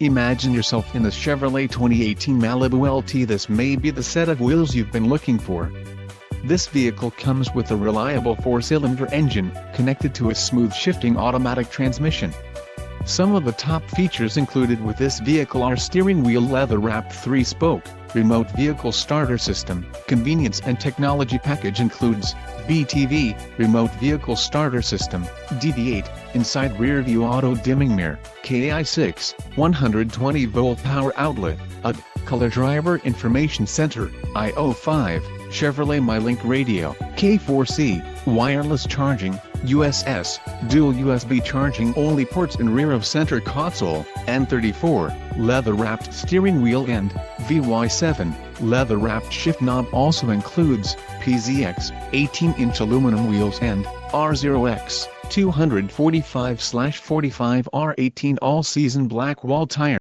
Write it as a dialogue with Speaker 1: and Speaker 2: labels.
Speaker 1: Imagine yourself in the Chevrolet 2018 Malibu LT. This may be the set of wheels you've been looking for. This vehicle comes with a reliable 4-cylinder engine, connected to a smooth shifting automatic transmission. Some of the top features included with this vehicle are steering wheel leather-wrapped 3-spoke, remote vehicle starter system. Convenience and technology package includes BTV, remote vehicle starter system, DD8, inside rear view auto dimming mirror, KI6, 120-volt power outlet, UD, color driver information center, I/O5, Chevrolet MyLink radio, K4C, wireless charging, USS, dual USB charging only ports in rear of center console, N34, leather-wrapped steering wheel and VY7, leather-wrapped shift knob. Also includes PZX, 18-inch aluminum wheels and R0X, 245/45 R18 all-season black wall tire.